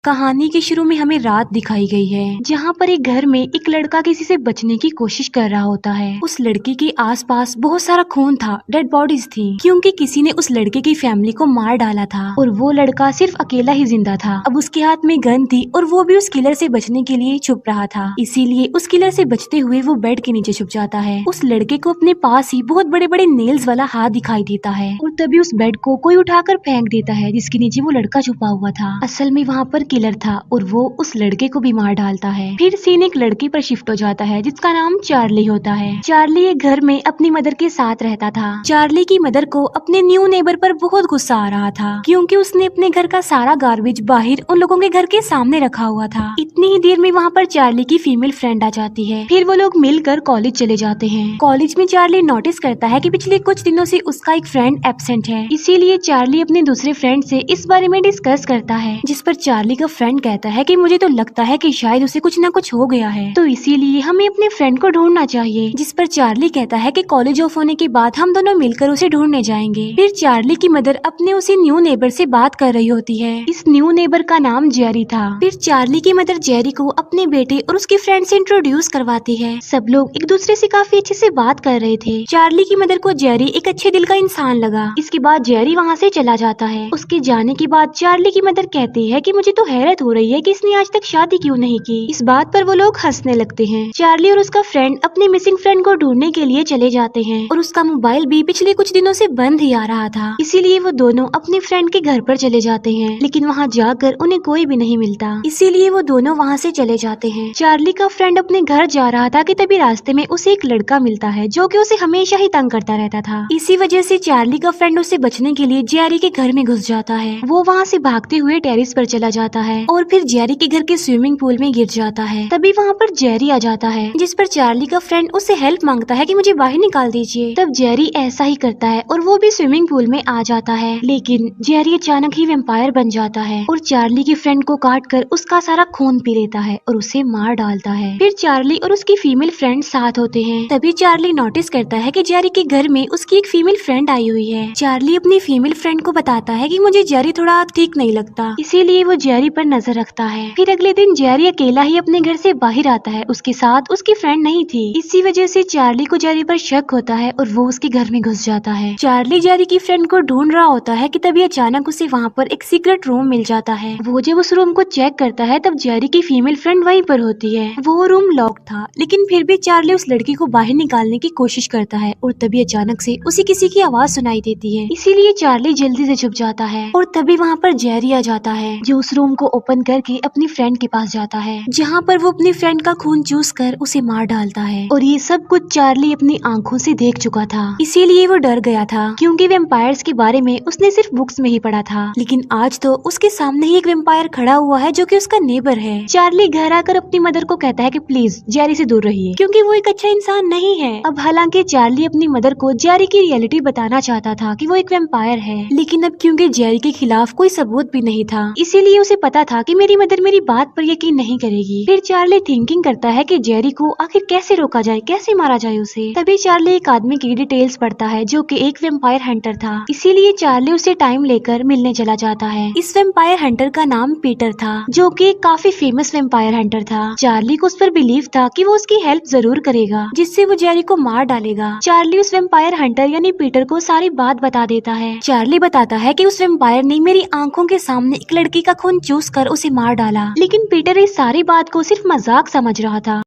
कहानी के शुरू में हमें रात दिखाई गई है, जहाँ पर एक घर में एक लड़का किसी से बचने की कोशिश कर रहा होता है। उस लड़के के आसपास बहुत सारा खून था, डेड बॉडीज थी, क्योंकि किसी ने उस लड़के की फैमिली को मार डाला था और वो लड़का सिर्फ अकेला ही जिंदा था। अब उसके हाथ में गन थी और वो भी उस किलर से बचने के लिए छुप रहा था। इसीलिए उस किलर से बचते हुए वो बेड के नीचे छुप जाता है। उस लड़के को अपने पास ही बहुत बड़े बड़े नेल्स वाला हाथ दिखाई देता है और तभी उस बेड को कोई उठाकर फेंक देता है, जिसके नीचे वो लड़का छुपा हुआ था। असल में वहाँ पर किलर था और वो उस लड़के को भी मार डालता है। फिर सीन एक लड़के पर शिफ्ट हो जाता है जिसका नाम चार्ली होता है। चार्ली एक घर में अपनी मदर के साथ रहता था। चार्ली की मदर को अपने न्यू नेबर पर बहुत गुस्सा आ रहा था, क्योंकि उसने अपने घर का सारा गार्बेज बाहर उन लोगों के घर के सामने रखा हुआ था। इतनी ही देर में वहाँ पर चार्ली की फीमेल फ्रेंड आ जाती है। फिर वो लोग मिलकर कॉलेज चले जाते हैं। कॉलेज में चार्ली नोटिस करता है कि पिछले कुछ दिनों से उसका एक फ्रेंड एब्सेंट है। इसीलिए चार्ली अपने दूसरे फ्रेंड से इस बारे में डिस्कस करता है, जिस पर चार्ली का फ्रेंड कहता है कि मुझे तो लगता है कि शायद उसे कुछ न कुछ हो गया है, तो इसीलिए हमें अपने फ्रेंड को ढूंढना चाहिए। जिस पर चार्ली कहता है कि कॉलेज ऑफ होने के बाद हम दोनों मिलकर उसे ढूंढने जाएंगे। फिर चार्ली की मदर अपने उसी न्यू नेबर से बात कर रही होती है। इस न्यू नेबर का नाम जेरी था। फिर चार्ली की मदर जेरी को अपने बेटे और उसके फ्रेंड से इंट्रोड्यूस करवाती है। सब लोग एक दूसरे से काफी अच्छे से बात कर रहे थे। चार्ली की मदर को जेरी एक अच्छे दिल का इंसान लगा। इसके बाद जेरी वहाँ से चला जाता है। उसके जाने के बाद चार्ली की मदर कहती है कि मुझे तो हैरत हो रही है कि इसने आज तक शादी क्यों नहीं की। इस बात पर वो लोग हंसने लगते हैं। चार्ली और उसका फ्रेंड अपने मिसिंग फ्रेंड को ढूंढने के लिए चले जाते हैं और उसका मोबाइल भी पिछले कुछ दिनों से बंद ही आ रहा था। इसीलिए वो दोनों अपने फ्रेंड के घर पर चले जाते हैं, लेकिन वहाँ जाकर उन्हें कोई भी नहीं मिलता। इसीलिए वो दोनों वहाँ से चले जाते हैं। चार्ली का फ्रेंड अपने घर जा रहा था कि तभी रास्ते में उसे एक लड़का मिलता है जो कि उसे हमेशा ही तंग करता रहता था। इसी वजह से चार्ली का फ्रेंड उसे बचने के लिए जेरी के घर में घुस जाता है। वो वहाँ से भागते हुए टेरिस पर चला जाता है और फिर जेरी के घर के स्विमिंग पूल में गिर जाता है। तभी वहाँ पर जेरी आ जाता है, जिस पर चार्ली का फ्रेंड उससे हेल्प मांगता है कि मुझे बाहर निकाल दीजिए। तब जेरी ऐसा ही करता है और वो भी स्विमिंग पूल में आ जाता है, लेकिन जेरी अचानक ही वेम्पायर बन जाता है और चार्ली के फ्रेंड को काट कर उसका सारा खून पी लेता है और उसे मार डालता है। फिर चार्ली और उसकी फीमेल फ्रेंड साथ होते हैं। तभी चार्ली नोटिस करता है कि जेरी के घर में उसकी एक फीमेल फ्रेंड आई हुई है। चार्ली अपनी फीमेल फ्रेंड को बताता है कि मुझे जेरी थोड़ा ठीक नहीं लगता, इसीलिए वो जेरी पर नजर रखता है। फिर अगले दिन जेरी अकेला ही अपने घर से बाहर आता है। उसके साथ उसकी फ्रेंड नहीं थी। इसी वजह से चार्ली को जेरी पर शक होता है और वो उसके घर में घुस जाता है। चार्ली जेरी की फ्रेंड को ढूंढ रहा होता है कि तभी अचानक उसे वहाँ पर एक सीक्रेट रूम मिल जाता है। वो जब उस रूम को चेक करता है तब जेरी की फीमेल फ्रेंड वहीं पर होती है। वो रूम लॉक था, लेकिन फिर भी चार्ली उस लड़की को बाहर निकालने की कोशिश करता है और तभी अचानक से उसे किसी की आवाज सुनाई देती है। इसीलिए चार्ली जल्दी से छुप जाता है और तभी वहाँ पर जेरी आ जाता है, जो उस रूम को ओपन करके अपनी फ्रेंड के पास जाता है, जहाँ पर वो अपनी फ्रेंड का खून चूस कर उसे मार डालता है। और ये सब कुछ चार्ली अपनी आंखों से देख चुका था, इसीलिए वो डर गया था, क्योंकि वेम्पायर्स के बारे में उसने सिर्फ बुक्स में ही पढ़ा था। लेकिन आज तो उसके सामने ही एक वेम्पायर खड़ा हुआ है जो कि उसका नेबर है। चार्ली घर आकर अपनी मदर को कहता है कि प्लीज जेरी से दूर रहिए, क्योंकि वो एक अच्छा इंसान नहीं है। अब हालांकि चार्ली अपनी मदर को जेरी की रियलिटी बताना चाहता था कि वो एक वेम्पायर है, लेकिन अब क्योंकि जेरी के खिलाफ कोई सबूत भी नहीं था, इसीलिए उसे पता था कि मेरी मदर मेरी बात पर यकीन नहीं करेगी। फिर चार्ली थिंकिंग करता है कि जेरी को आखिर कैसे रोका जाए, कैसे मारा जाए उसे। तभी चार्ली एक आदमी की डिटेल्स पढ़ता है जो कि एक वेम्पायर हंटर था। इसीलिए चार्ली उसे टाइम लेकर मिलने चला जाता है। इस वेम्पायर हंटर का नाम पीटर था, जो कि काफी फेमस वेम्पायर हंटर था। चार्ली को उस पर बिलीव था कि वो उसकी हेल्प जरूर करेगा, जिससे वो जेरी को मार डालेगा। चार्ली उस वेम्पायर हंटर यानी पीटर को सारी बात बता देता है। चार्ली बताता है कि उस वेम्पायर ने मेरी आंखों के सामने एक लड़की का खून चूस कर उसे मार डाला, लेकिन पीटर इस सारी बात को सिर्फ मजाक समझ रहा था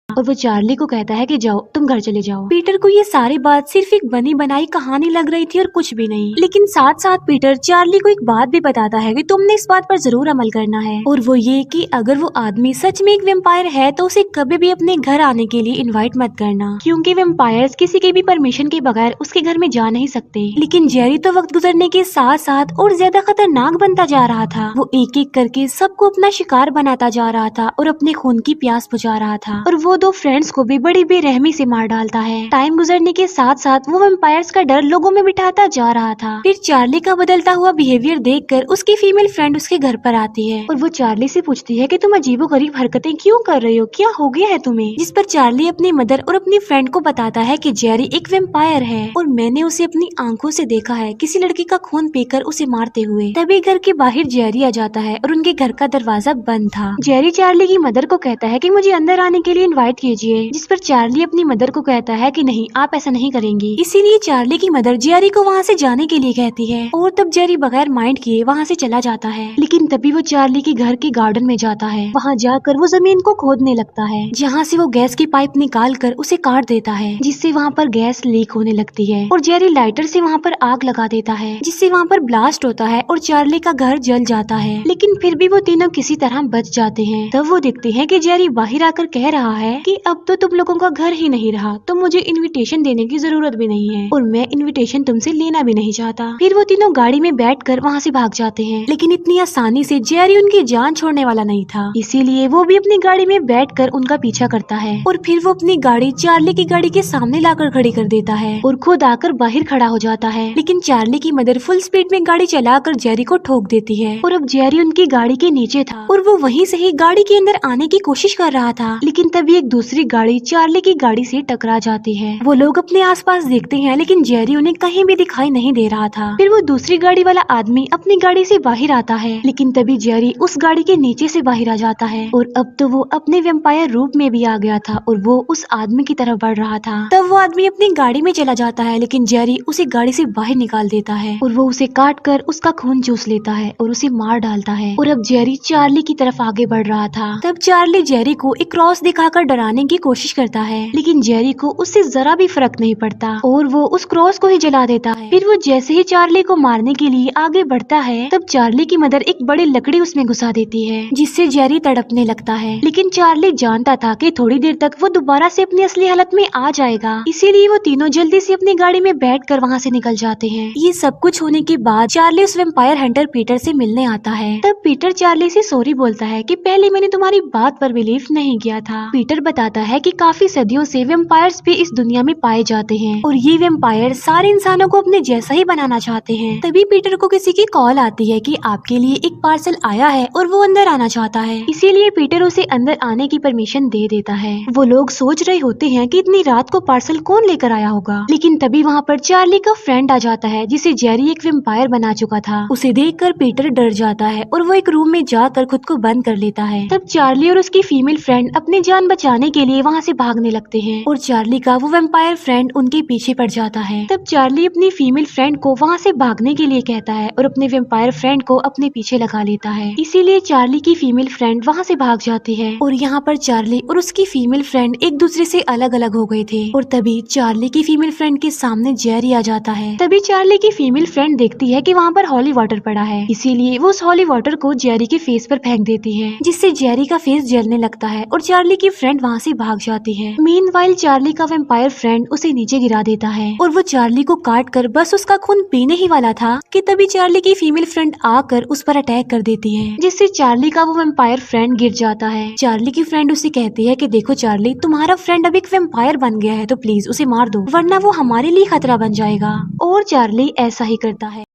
और वो चार्ली को कहता है कि जाओ तुम घर चले जाओ। पीटर को ये सारी बात सिर्फ एक बनी बनाई कहानी लग रही थी और कुछ भी नहीं। लेकिन साथ साथ पीटर चार्ली को एक बात भी बताता है कि तुमने इस बात पर जरूर अमल करना है, और वो ये कि अगर वो आदमी सच में एक वेम्पायर है तो उसे कभी भी अपने घर आने के लिए इन्वाइट मत करना, क्योंकि वेम्पायर्स किसी के भी परमिशन के बगैर उसके घर में जा नहीं सकते। लेकिन जेरी तो वक्त गुजरने के साथ साथ और ज्यादा खतरनाक बनता जा रहा था। वो एक एक करके सबको अपना शिकार बनाता जा रहा था और अपने खून की प्यास बुझा रहा था, और वो दो फ्रेंड्स को भी बड़ी बेरहमी से मार डालता है। टाइम गुजरने के साथ साथ वो वैम्पायर्स का डर लोगों में बिठाता जा रहा था। फिर चार्ली का बदलता हुआ बिहेवियर देखकर उसकी फीमेल फ्रेंड उसके घर पर आती है और वो चार्ली से पूछती है कि तुम अजीबोगरीब हरकतें क्यों कर रही हो, क्या हो गया है तुम्हें। जिस पर चार्ली अपनी मदर और अपनी फ्रेंड को बताता है कि जेरी एक वैम्पायर है और मैंने उसे अपनी आंखों से देखा है किसी लड़की का खून पीकर उसे मारते हुए। तभी घर के बाहर जेरी आ जाता है और उनके घर का दरवाजा बंद था। जेरी चार्ली की मदर को कहता है कि मुझे अंदर आने के लिए इनवाइट कीजिए, जिस पर चार्ली अपनी मदर को कहता है कि नहीं, आप ऐसा नहीं करेंगी। इसीलिए चार्ली की मदर जेरी को वहाँ से जाने के लिए कहती है और तब जेरी बगैर माइंड किए वहाँ से चला जाता है। लेकिन तभी वो चार्ली के घर के गार्डन में जाता है। वहाँ जाकर वो जमीन को खोदने लगता है, जहाँ से वो गैस की पाइप निकाल कर उसे काट देता है, जिससे वहाँ पर गैस लीक होने लगती है और जेरी लाइटर से वहाँ पर आग लगा देता है, जिससे वहाँ पर ब्लास्ट होता है और चार्ली का घर जल जाता है। लेकिन फिर भी वो तीनों किसी तरह बच जाते हैं। तब वो देखते हैं कि जेरी बाहर आकर कह रहा है कि अब तो तुम लोगों का घर ही नहीं रहा, तो मुझे इनविटेशन देने की जरूरत भी नहीं है और मैं इनविटेशन तुमसे लेना भी नहीं चाहता। फिर वो तीनों गाड़ी में बैठकर वहाँ से भाग जाते हैं। लेकिन इतनी आसानी से जेरी उनकी जान छोड़ने वाला नहीं था, इसीलिए वो भी अपनी गाड़ी में बैठकर उनका पीछा करता है और फिर वो अपनी गाड़ी चार्ली की गाड़ी के सामने लाकर खड़ी कर देता है और खुद आकर बाहर खड़ा हो जाता है। लेकिन चार्ली की मदर फुल स्पीड में गाड़ी चलाकर जेरी को ठोक देती है और अब जेरी उनकी गाड़ी के नीचे था और वो वहीं से ही गाड़ी के अंदर आने की कोशिश कर रहा था। लेकिन तभी एक दूसरी गाड़ी चार्ली की गाड़ी से टकरा जाती है। वो लोग अपने आसपास देखते हैं लेकिन जेरी उन्हें कहीं भी दिखाई नहीं दे रहा था। फिर वो दूसरी गाड़ी वाला आदमी अपनी गाड़ी से बाहर आता है, लेकिन तभी जेरी उस गाड़ी के नीचे से बाहर आ जाता है और अब तो वो अपने वैम्पायर रूप में भी आ गया था और वो उस आदमी की तरफ बढ़ रहा था। तब वो आदमी अपनी गाड़ी में चला जाता है, लेकिन जेरी उसे गाड़ी से बाहर निकाल देता है और वो उसे काट कर उसका खून चूस लेता है और उसे मार डालता है। और अब जेरी चार्ली की तरफ आगे बढ़ रहा था। तब चार्ली जेरी को एक क्रॉस दिखाकर डराने की कोशिश करता है, लेकिन जेरी को उससे जरा भी फर्क नहीं पड़ता और वो उस क्रॉस को ही जला देता है। फिर वो जैसे ही चार्ली को मारने के लिए आगे बढ़ता है, तब चार्ली की मदर एक बड़ी लकड़ी उसमें घुसा देती है, जिससे जेरी तड़पने लगता है। लेकिन चार्ली जानता था कि थोड़ी देर तक वो दोबारा से अपनी असली हालत में आ जाएगा, इसीलिए वो तीनों जल्दी से अपनी गाड़ी में बैठकर वहाँ से निकल जाते हैं। ये सब कुछ होने के बाद चार्ली उस वैम्पायर हंटर पीटर से मिलने आता है। तब पीटर चार्ली से सॉरी बोलता है कि पहले मैंने तुम्हारी बात पर बिलीव नहीं किया था। पीटर बताता है कि काफी सदियों से वैम्पायर्स भी इस दुनिया में पाए जाते हैं और ये वैम्पायर सारे इंसानों को अपने जैसा ही बनाना चाहते हैं। तभी पीटर को किसी की कॉल आती है कि आपके लिए एक पार्सल आया है और वो अंदर आना चाहता है, इसीलिए पीटर उसे अंदर आने की परमिशन दे देता है। वो लोग सोच रहे होते हैं कि इतनी रात को पार्सल कौन लेकर आया होगा, लेकिन तभी वहाँ पर चार्ली का फ्रेंड आ जाता है जिसे जेरी एक वैम्पायर बना चुका था। उसे देखकर पीटर डर जाता है और वो एक रूम में जाकर खुद को बंद कर लेता है। तब चार्ली और उसकी फीमेल फ्रेंड अपनी जान बचाने के लिए वहाँ से भागने लगते हैं और चार्ली का वो वैम्पायर फ्रेंड उनके पीछे पड़ जाता है। तब चार्ली अपनी फीमेल फ्रेंड को वहाँ से भागने के लिए कहता है और अपने वैम्पायर फ्रेंड को अपने पीछे लगा लेता है, इसीलिए चार्ली की फीमेल फ्रेंड वहाँ से भाग जाती है और यहाँ पर चार्ली और उसकी फीमेल फ्रेंड एक दूसरे से अलग अलग हो गए थे। और तभी चार्ली की फीमेल फ्रेंड के सामने जेरी आ जाता है। तभी चार्ली की फीमेल फ्रेंड देखती है कि वहाँ पर हॉली वाटर पड़ा है, इसीलिए वो उस हॉली वाटर को जेरी के फेस पर फेंक देती है, जिससे जेरी का फेस जलने लगता है और चार्ली की फ्रेंड वहाँ से भाग जाती है। मीनवाइल चार्ली का वैम्पायर फ्रेंड उसे नीचे गिरा देता है और वो चार्ली को काट कर बस उसका खून पीने ही वाला था कि तभी चार्ली की फीमेल फ्रेंड आकर उस पर अटैक कर देती है, जिससे चार्ली का वो वैम्पायर फ्रेंड गिर जाता है। चार्ली की फ्रेंड उसे कहती है कि देखो चार्ली, तुम्हारा फ्रेंड अब एक वैम्पायर बन गया है, तो प्लीज उसे मार दो, वरना वो हमारे लिए खतरा बन जाएगा। और चार्ली ऐसा ही करता है।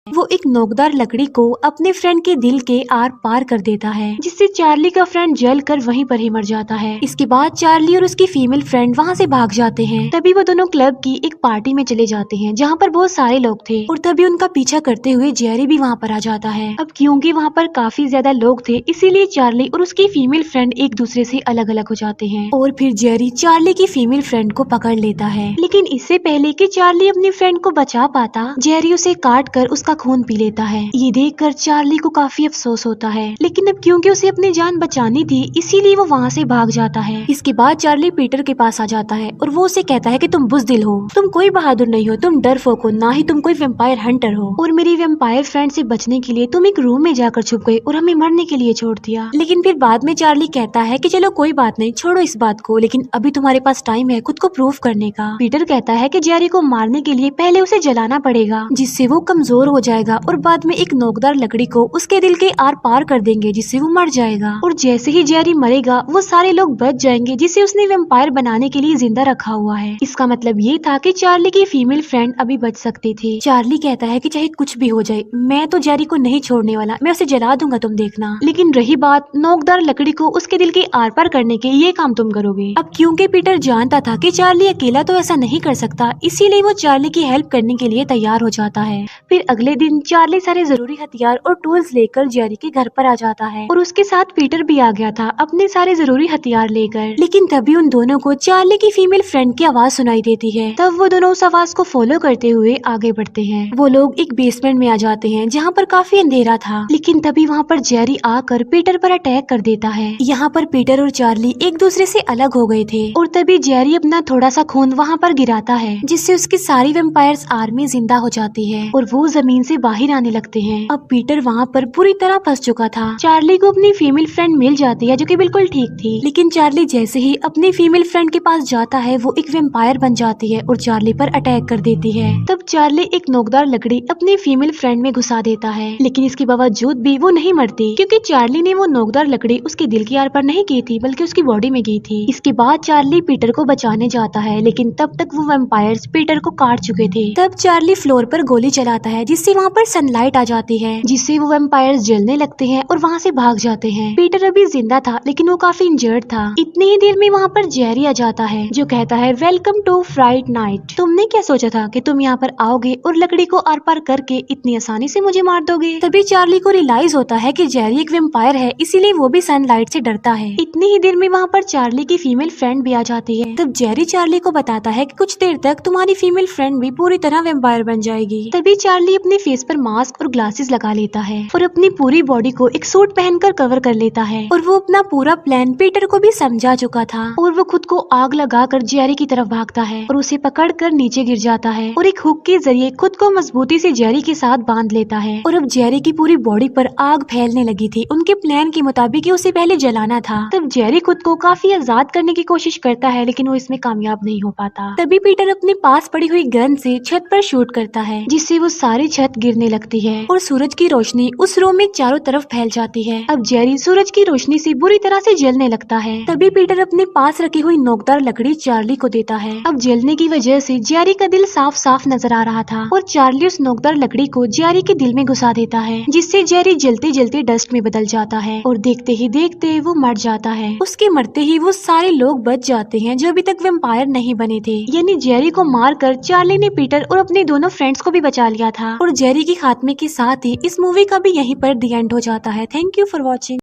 वो एक नोकदार लकड़ी को अपने फ्रेंड के दिल के आर पार कर देता है, जिससे चार्ली का फ्रेंड जल कर वहीं पर ही मर जाता है। इसके बाद चार्ली और उसकी फीमेल फ्रेंड वहाँ से भाग जाते हैं। तभी वो दोनों क्लब की एक पार्टी में चले जाते हैं जहाँ पर बहुत सारे लोग थे और तभी उनका पीछा करते हुए जेरी भी वहाँ पर आ जाता है। अब क्योंकि वहाँ पर काफी ज्यादा लोग थे, इसीलिए चार्ली और उसकी फीमेल फ्रेंड एक दूसरे से अलग अलग हो जाते हैं और फिर जेरी चार्ली की फीमेल फ्रेंड को पकड़ लेता है। लेकिन इससे पहले कि चार्ली अपनी फ्रेंड को बचा पाता, जेरी उसे काट कर उसका खून पी लेता है। ये देखकर चार्ली को काफी अफसोस होता है, लेकिन अब क्योंकि उसे अपनी जान बचानी थी, इसीलिए वो वहाँ से भाग जाता है। इसके बाद चार्ली पीटर के पास आ जाता है और वो उसे कहता है कि तुम बुज़दिल हो, तुम कोई बहादुर नहीं हो, तुम डरपोक हो, ना ही तुम कोई वैम्पायर हंटर हो, और मेरी वैम्पायर फ्रेंड से बचने के लिए तुम एक रूम में जाकर छुप गए और हमें मरने के लिए छोड़ दिया। लेकिन फिर बाद में चार्ली कहता है कि चलो कोई बात नहीं, छोड़ो इस बात को, लेकिन अभी तुम्हारे पास टाइम है खुद को प्रूव करने का। पीटर कहता है कि जेरी को मारने के लिए पहले उसे जलाना पड़ेगा, जिससे वो कमजोर हो जाए जाएगा और बाद में एक नोकदार लकड़ी को उसके दिल के आर पार कर देंगे जिससे वो मर जाएगा। और जैसे ही जेरी मरेगा वो सारे लोग बच जाएंगे जिसे उसने वेम्पायर बनाने के लिए जिंदा रखा हुआ है। इसका मतलब ये था कि चार्ली की फीमेल फ्रेंड अभी बच सकती थी। चार्ली कहता है कि चाहे कुछ भी हो जाए मैं तो जेरी को नहीं छोड़ने वाला, मैं उसे जला दूंगा, तुम देखना। लेकिन रही बात नोकदार लकड़ी को उसके दिल के आर पार करने के, ये काम तुम करोगे। अब क्योंकि पीटर जानता था कि चार्ली अकेला तो ऐसा नहीं कर सकता, इसीलिए वो चार्ली की हेल्प करने के लिए तैयार हो जाता है। फिर अगले दिन चार्ली सारे जरूरी हथियार और टूल्स लेकर जेरी के घर पर आ जाता है और उसके साथ पीटर भी आ गया था अपने सारे जरूरी हथियार लेकर। लेकिन तभी उन दोनों को चार्ली की फीमेल फ्रेंड की आवाज सुनाई देती है। तब वो दोनों उस आवाज को फॉलो करते हुए आगे बढ़ते हैं। वो लोग एक बेसमेंट में आ जाते हैं जहाँ पर काफी अंधेरा था। लेकिन तभी वहाँ पर जेरी आकर पीटर पर अटैक कर देता है। यहाँ पर पीटर और चार्ली एक दूसरे से अलग हो गए थे और तभी जेरी अपना थोड़ा सा खून वहाँ पर गिराता है जिससे उसकी सारी वेम्पायर्स आर्मी जिंदा हो जाती है और वो जमीन से बाहर आने लगते हैं। अब पीटर वहाँ पर पूरी तरह फंस चुका था। चार्ली को अपनी फीमेल फ्रेंड मिल जाती है जो कि बिल्कुल ठीक थी, लेकिन चार्ली जैसे ही अपनी फीमेल फ्रेंड के पास जाता है वो एक वेम्पायर बन जाती है और चार्ली पर अटैक कर देती है। तब चार्ली एक नोकदार लकड़ी अपनी फीमेल फ्रेंड में घुसा देता है, लेकिन इसके बावजूद भी वो नहीं मरती क्योंकि चार्ली ने वो नोकदार लकड़ी उसके दिल की आर पार नहीं की थी बल्कि उसकी बॉडी में गई थी। इसके बाद चार्ली पीटर को बचाने जाता है, लेकिन तब तक वो वेम्पायर्स पीटर को काट चुके थे। तब चार्ली फ्लोर पर गोली चलाता है जिससे वहाँ पर सनलाइट आ जाती है जिससे वो वेम्पायर्स जलने लगते हैं और वहाँ से भाग जाते हैं। पीटर अभी जिंदा था लेकिन वो काफी इंजर्ड था। इतनी ही देर में वहाँ पर जेरी आ जाता है जो कहता है वेलकम टू फ्राइड नाइट। तुमने क्या सोचा था कि तुम यहाँ पर आओगे और लकड़ी को आर पार करके इतनी आसानी से मुझे मार दोगे। तभी चार्ली को रियलाइज होता है कि जेरी एक वेम्पायर है, इसीलिए वो भी सनलाइट से डरता है। इतनी ही देर में वहाँ पर चार्ली की फीमेल फ्रेंड भी आ जाती है। तब जेरी चार्ली को बताता है कि कुछ देर तक तुम्हारी फीमेल फ्रेंड भी पूरी तरह वेम्पायर बन जाएगी। तभी चार्ली अपने फेस पर मास्क और ग्लासेस लगा लेता है और अपनी पूरी बॉडी को एक सूट पहनकर कवर कर लेता है और वो अपना पूरा प्लान पीटर को भी समझा चुका था और वो खुद को आग लगाकर जेरी की तरफ भागता है और उसे पकड़कर नीचे गिर जाता है और एक हुक के जरिए खुद को मजबूती से जेरी के साथ बांध लेता है। और अब जेरी की पूरी बॉडी पर आग फैलने लगी थी। उनके प्लान के मुताबिक उसे पहले जलाना था। तब जेरी खुद को काफी आजाद करने की कोशिश करता है लेकिन वो इसमें कामयाब नहीं हो पाता। तभी पीटर अपने पास पड़ी हुई गन से छत पर शूट करता है जिससे वो सारी छत गिरने लगती है और सूरज की रोशनी उस रूम में चारों तरफ फैल जाती है। अब जेरी सूरज की रोशनी से बुरी तरह से जलने लगता है। तभी पीटर अपने पास रखी हुई नोकदार लकड़ी चार्ली को देता है। अब जलने की वजह से जेरी का दिल साफ साफ नजर आ रहा था और चार्ली उस नोकदार लकड़ी को जेरी के दिल में घुसा देता है जिससे जेरी जलते जलते डस्ट में बदल जाता है और देखते ही देखते वो मर जाता है। उसके मरते ही वो सारे लोग बच जाते हैं जो अभी तक वेम्पायर नहीं बने थे। यानी जेरी को मारकर चार्ली ने पीटर और अपने दोनों फ्रेंड्स को भी बचा लिया था। और जेरी के खात्मे के साथ ही इस मूवी का भी यहीं पर द एंड हो जाता है। Thank you for watching.